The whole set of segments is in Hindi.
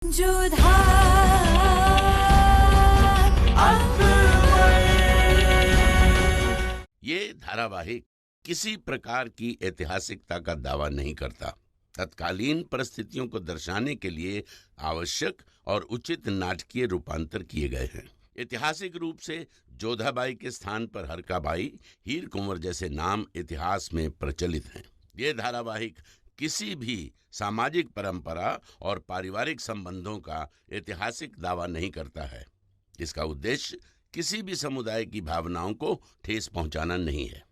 ये धारावाहिक किसी प्रकार की ऐतिहासिकता का दावा नहीं करता। तत्कालीन परिस्थितियों को दर्शाने के लिए आवश्यक और उचित नाटकीय रूपांतर किए गए हैं। ऐतिहासिक रूप से जोधाबाई के स्थान पर हरकाबाई, हीर कुंवर जैसे नाम इतिहास में प्रचलित हैं। ये धारावाहिक किसी भी सामाजिक परंपरा और पारिवारिक संबंधों का ऐतिहासिक दावा नहीं करता है। इसका उद्देश्य किसी भी समुदाय की भावनाओं को ठेस पहुंचाना नहीं है।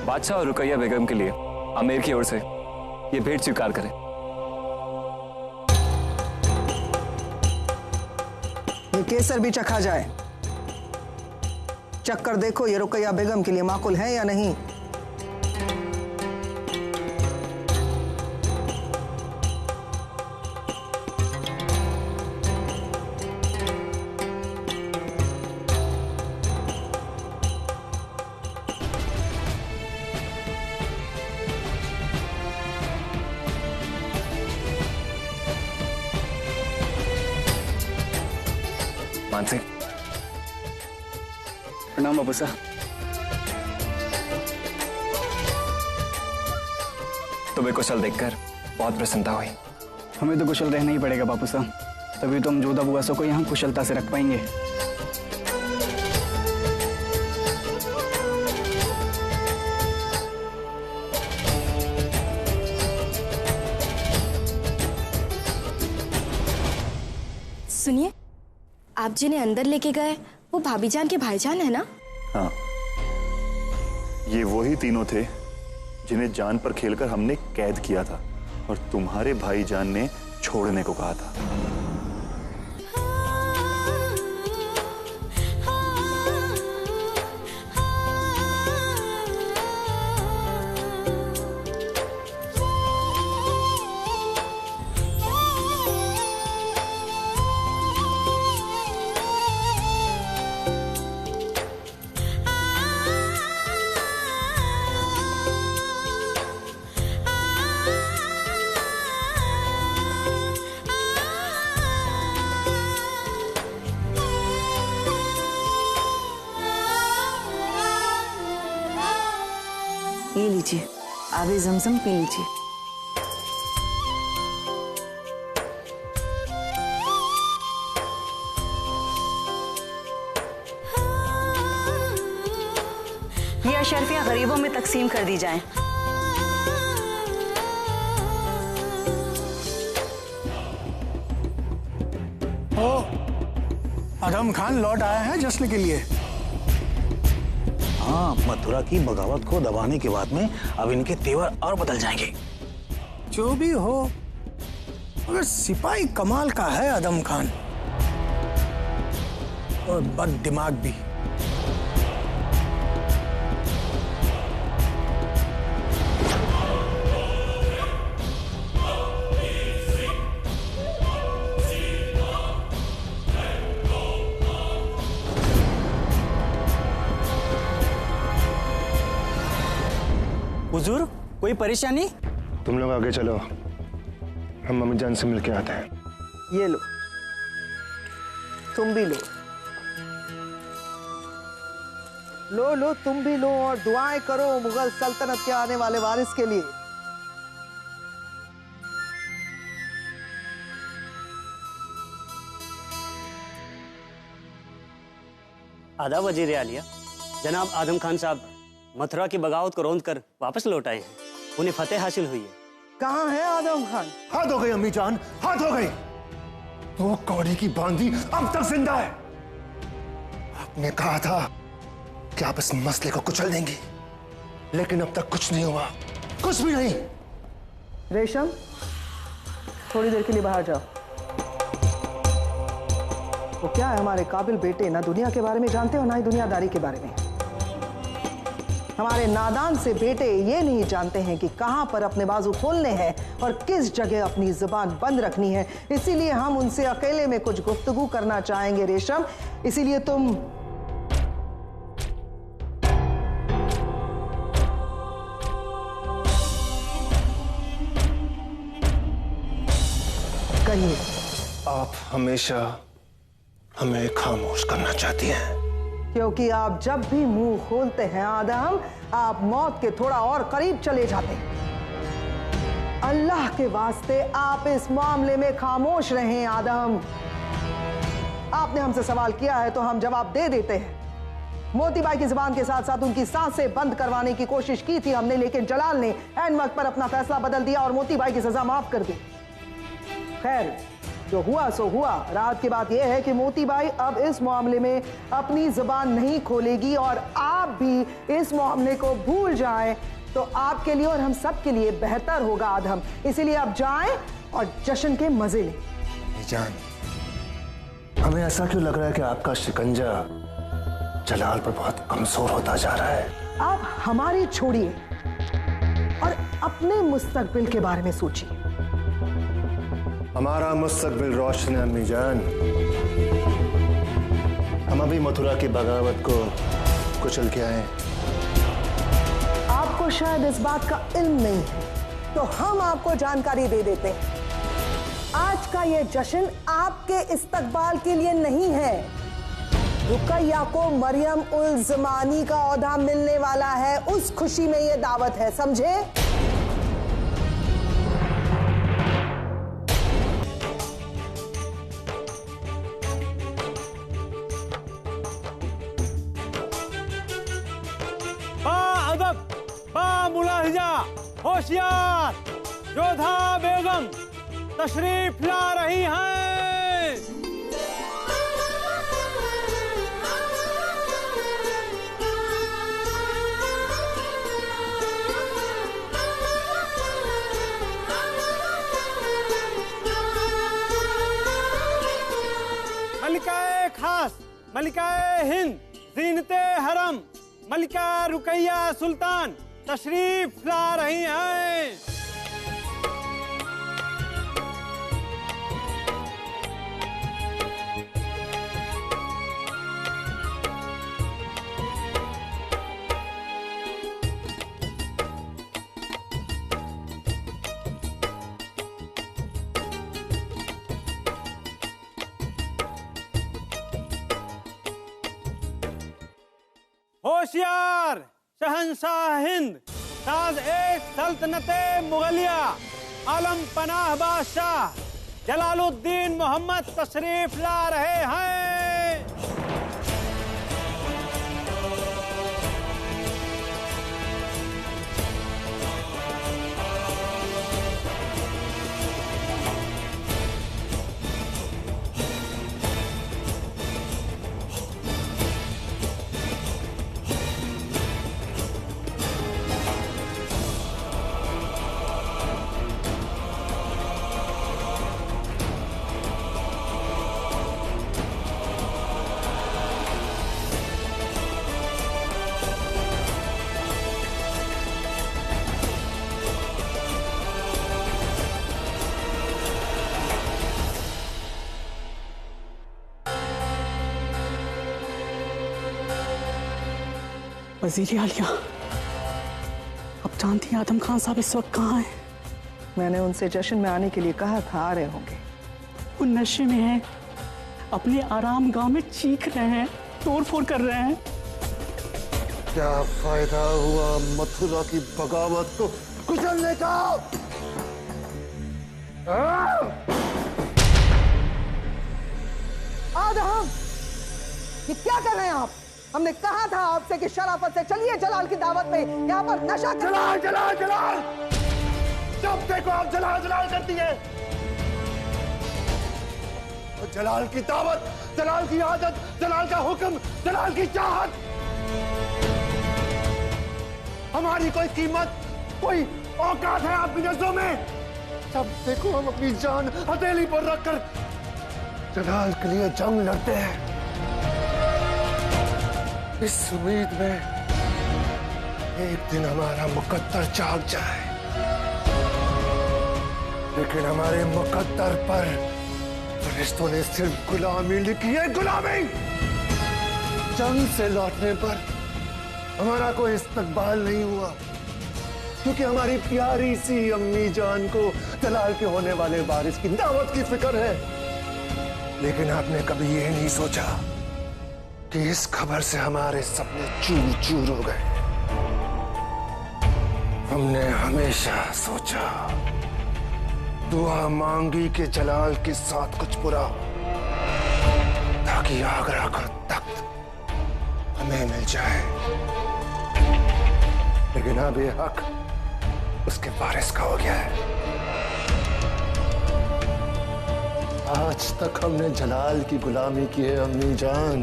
बादशाह और रुकैया बेगम के लिए आमेर की ओर से ये भेंट स्वीकार करें। ये केसर भी चखा जाए। चक्कर देखो ये रुकैया बेगम के लिए माकूल है या नहीं। मानसी, प्रणाम बाबू साहब। तुम्हें कुशल देखकर बहुत प्रसन्नता हुई। हमें तो कुशल रहना ही पड़ेगा बापू साहब, तभी तो हम जोधा बुआसों को यहाँ कुशलता से रख पाएंगे। सुनिए, आप जिन्हें अंदर लेके गए वो भाभी जान के भाईजान है ना? हाँ, ये वही तीनों थे जिन्हें जान पर खेलकर हमने कैद किया था और तुम्हारे भाईजान ने छोड़ने को कहा था। ये लीजिए, आबे ज़मज़म पी लीजिए। ये अशरफियां गरीबों में तकसीम कर दी जाएं। ओ, आदम खान लौट आया है जश्न के लिए। हाँ, मथुरा की बगावत को दबाने के बाद में अब इनके तेवर और बदल जाएंगे। जो भी हो, मगर सिपाही कमाल का है आदम खान, और बद दिमाग भी। हुजूर, कोई परेशानी? तुम लोग आगे चलो, हम मम्मी जान से मिलके आते हैं। ये लो, तुम भी लो। लो लो, तुम भी लो और दुआएं करो मुगल सल्तनत के आने वाले वारिस के लिए। आदाब वजीर आलिया। जनाब आदम खान साहब मथुरा की बगावत को रौंद कर वापस लौट आए हैं। उन्हें फतेह हासिल हुई है। कहाँ है आदम खान? हाथ हो गई अम्मी जान, हाथ हो गई। तो कौड़ी की बांदी अब तक जिंदा है। आपने कहा था कि आप इस मसले को कुचल देंगी, लेकिन अब तक कुछ नहीं हुआ, कुछ भी नहीं। रेशम, थोड़ी देर के लिए बाहर जाओ। वो क्या है, हमारे काबिल बेटे ना दुनिया के बारे में जानते हो ना ही दुनियादारी के बारे में। हमारे नादान से बेटे ये नहीं जानते हैं कि कहां पर अपने बाजू खोलने हैं और किस जगह अपनी जुबान बंद रखनी है। इसीलिए हम उनसे अकेले में कुछ गुफ्तगू करना चाहेंगे रेशम। इसीलिए तुम कहिए। आप हमेशा हमें खामोश करना चाहती हैं, क्योंकि आप जब भी मुंह खोलते हैं आदम, आप मौत के थोड़ा और करीब चले जाते हैं। अल्लाह के वास्ते आप इस मामले में खामोश रहें आदम। आपने हमसे सवाल किया है तो हम जवाब दे देते हैं। मोतीबाई की जुबान के साथ साथ उनकी सांसें बंद करवाने की कोशिश की थी हमने, लेकिन जलाल ने ऐन वक्त पर अपना फैसला बदल दिया और मोतीबाई की सजा माफ कर दी। खैर, जो हुआ सो हुआ। रात की बात यह है कि मोतीबाई अब इस मामले में अपनी जुबान नहीं खोलेगी और आप भी इस मामले को भूल जाएं तो आपके लिए और हम सब के लिए बेहतर होगा आदम। इसीलिए आप जाएं और जश्न के मजे लें। जान, हमें ऐसा क्यों लग रहा है कि आपका शिकंजा जलाल पर बहुत कमजोर होता जा रहा है? आप हमारी छोड़िए और अपने मुस्तकबिल के बारे में सोचिए। हमारा मुस्तकबिल रोशन है अम्मी जान। हम अभी मथुरा की बगावत को कुचल के आए। आपको शायद इस बात का इल्म नहीं है, तो हम आपको जानकारी दे देते हैं। आज का ये जश्न आपके इस्तकबाल के लिए नहीं है। रुकैया को मरियम उल ज़मानी का ओहदा मिलने वाला है, उस खुशी में ये दावत है, समझे? मुलाहिजा, होशियार, जोधा बेगम तशरीफ ला रही हैं। मलिकाए खास, मलिकाए हिंद, जीनते हरम, मलिका रुकैया सुल्तान तशरीफ ला रही हैं। होशियार, शहंशाह हिंद, ताज एक सल्तनते मुगलिया, आलम पनाह बादशाह जलालुद्दीन मोहम्मद तशरीफ ला रहे हैं। वजीर आलिया, अब जानती हैं आदम खान साहब इस वक्त कहाँ हैं? मैंने उनसे जश्न में आने के लिए कहा था, आ रहे होंगे। वो नशे में हैं, अपने आराम गांव में चीख रहे हैं, तोड़ फोड़ कर रहे हैं। क्या फायदा हुआ मथुरा की बगावत को कुचलने का? आदम, ये क्या कर रहे हैं आप? हमने कहा था आपसे कि शराफत से चलिए जलाल की दावत पे, यहाँ पर नशा कर। जलाल जलाल जलाल, जब देखो आप जलाल जलाल करती है। तो जलाल की दावत, जलाल की आदत, जलाल का हुक्म, जलाल की चाहत, हमारी कोई कीमत, कोई औकात है आपकी नजरों में? जब देखो हम अपनी जान हथेली पर रखकर जलाल के लिए जंग लड़ते हैं इस उम्मीद में एक दिन हमारा मुकद्दर जाग जाए, लेकिन हमारे मुकद्दर पर फरिश्तों ने सिर्फ गुलामी लिखी है, गुलामी। जंग से लौटने पर हमारा कोई इस्तकबाल नहीं हुआ, क्योंकि हमारी प्यारी सी अम्मी जान को जलाल के होने वाले वारिस की दावत की फिक्र है। लेकिन आपने कभी ये नहीं सोचा कि इस खबर से हमारे सपने चूर चूर हो गए। हमने हमेशा सोचा, दुआ मांगी कि जलाल के साथ कुछ बुरा हो, ताकि आगरा का तख्त हमें मिल जाए। लेकिन अब ये हक उसके वारिस का हो गया है। आज तक हमने जलाल की गुलामी की है अम्मी जान,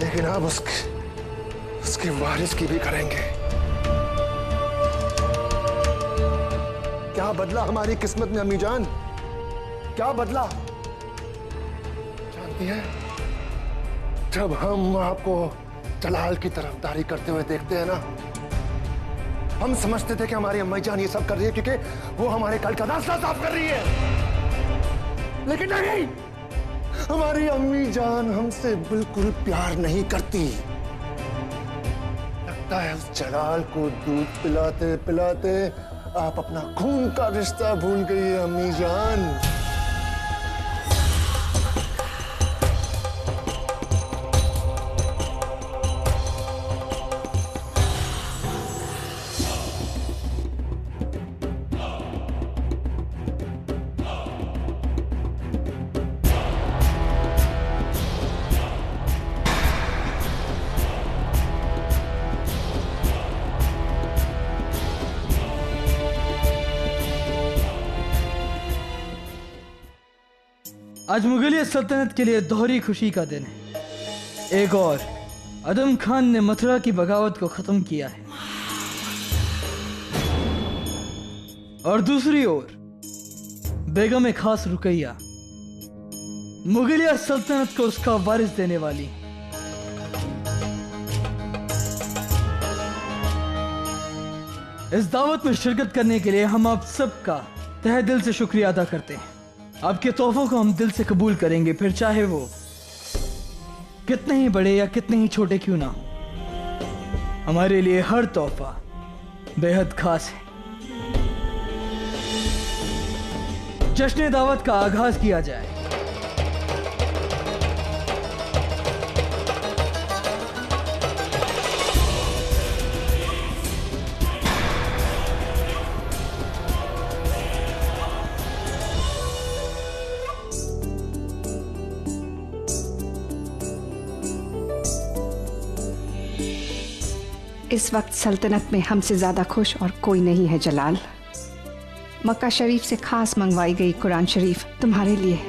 लेकिन अब उसके वारिस की भी करेंगे। क्या बदला हमारी किस्मत में अम्मी जान, क्या बदला जानती है? जब हम आपको जलाल की तरफदारी करते हुए देखते हैं ना, हम समझते थे कि हमारी अम्मी जान ये सब कर रही है क्योंकि वो हमारे कल का रास्ता साफ कर रही है, लेकिन नहीं, हमारी अम्मी जान हमसे बिल्कुल प्यार नहीं करती। लगता है उस जलाल को दूध पिलाते पिलाते आप अपना खून का रिश्ता भूल गई है अम्मी जान। आज मुगलिया सल्तनत के लिए दोहरी खुशी का दिन है। एक और आदम खान ने मथुरा की बगावत को खत्म किया है, और दूसरी ओर बेगम खास रुकैया मुगलिया सल्तनत को उसका वारिस देने वाली। इस दावत में शिरकत करने के लिए हम आप सबका तहे दिल से शुक्रिया अदा करते हैं। आपके तोहफों को हम दिल से कबूल करेंगे, फिर चाहे वो कितने ही बड़े या कितने ही छोटे क्यों ना हो। हमारे लिए हर तोहफा बेहद खास है। जश्न दावत का आगाज किया जाए। इस वक्त सल्तनत में हमसे ज्यादा खुश और कोई नहीं है जलाल। मक्का शरीफ से खास मंगवाई गई कुरान शरीफ तुम्हारे लिए।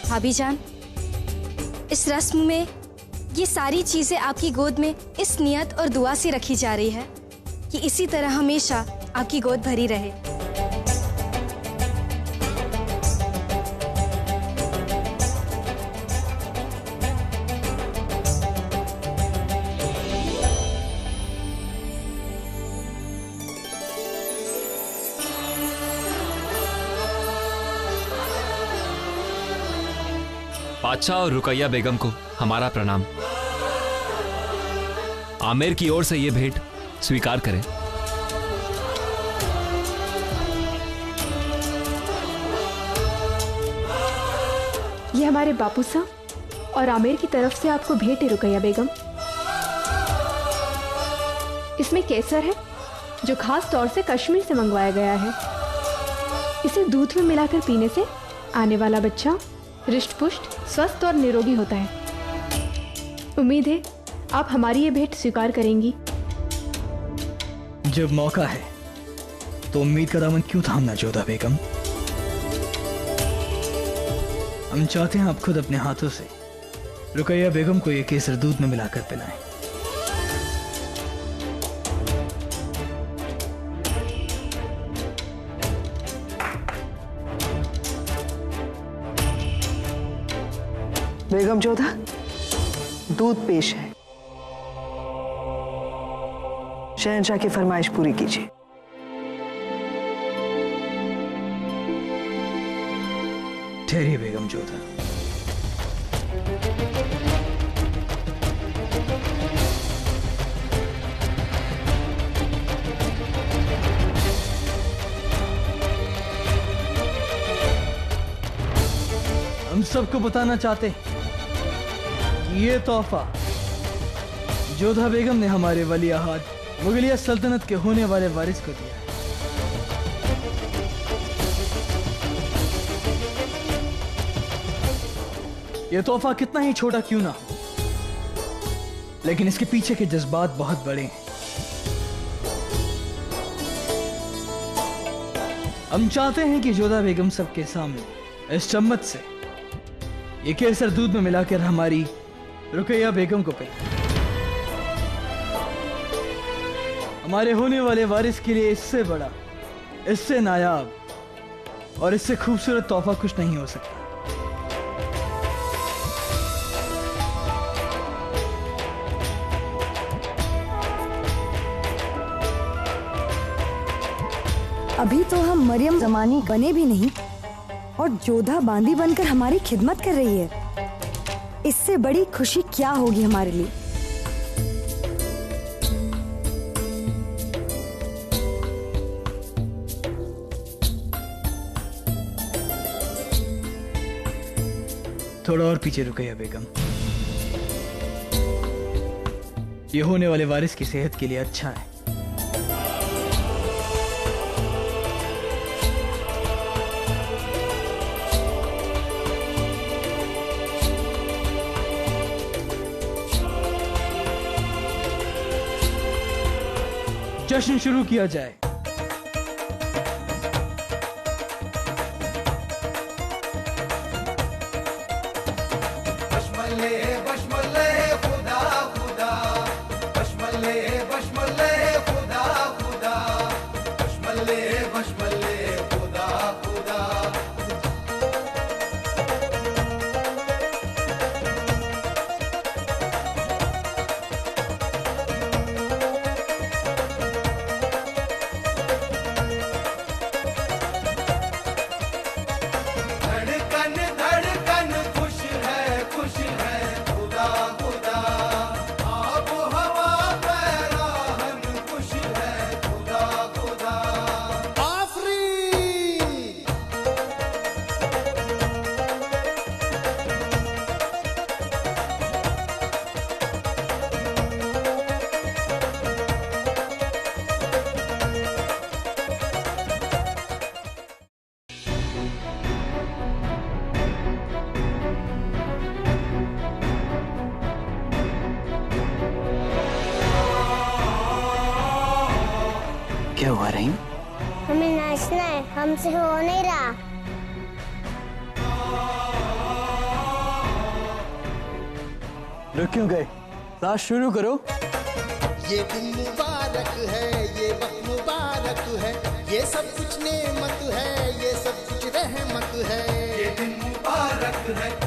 भाभी जान, इस रस्म में ये सारी चीजें आपकी गोद में इस नियत और दुआ से रखी जा रही है कि इसी तरह हमेशा आपकी गोद भरी रहे। बादशाह और रुकैया बेगम को हमारा प्रणाम। आमिर की ओर से ये भेंट स्वीकार करें। ये हमारे बापू साहब और आमिर की तरफ से आपको भेंट है रुकैया बेगम। इसमें केसर है जो खास तौर से कश्मीर से मंगवाया गया है। इसे दूध में मिलाकर पीने से आने वाला बच्चा हृष्ट-पुष्ट, स्वस्थ और निरोगी होता है। उम्मीद है आप हमारी ये भेंट स्वीकार करेंगी। जब मौका है तो उम्मीद का दामन क्यों थामना जोधा बेगम। हम चाहते हैं आप खुद अपने हाथों से रुकैया बेगम को ये केसर दूध में मिलाकर पिलाएं। बेगम जोधा, दूध पेश है। शहंशाह की फरमाइश पूरी कीजिए। ठहरिए बेगम जोधा। हम सबको बताना चाहते हैं कि ये तोहफा जोधा बेगम ने हमारे वली अहद मुगलिया सल्तनत के होने वाले वारिस को दिया है। यह तोहफा कितना ही छोटा क्यों ना हो, लेकिन इसके पीछे के जज्बात बहुत बड़े हैं। हम चाहते हैं कि जोधा बेगम सबके सामने इस चम्मच से ये केसर दूध में मिलाकर हमारी रुकैया बेगम को पिलाएं। हमारे होने वाले वारिस के लिए इससे बड़ा, इससे नायाब और इससे खूबसूरत तोहफा कुछ नहीं हो सकता। अभी तो हम मरियम जमानी बने भी नहीं और जोधा बांदी बनकर हमारी खिदमत कर रही है। इससे बड़ी खुशी क्या होगी हमारे लिए। थोड़ा और पीछे रुकैया बेगम। ये होने वाले वारिस की सेहत के लिए अच्छा है। जश्न शुरू किया जाए। क्या हुआ रहीम? हमें नाचना है, हमसे हो नहीं रहा। रुक क्यों गए? नाच शुरू करो। ये दिन मुबारक है, ये वक्त मुबारक है, ये सब कुछ नेमत है, ये सब कुछ रहमत है। ये दिन मुबारक है,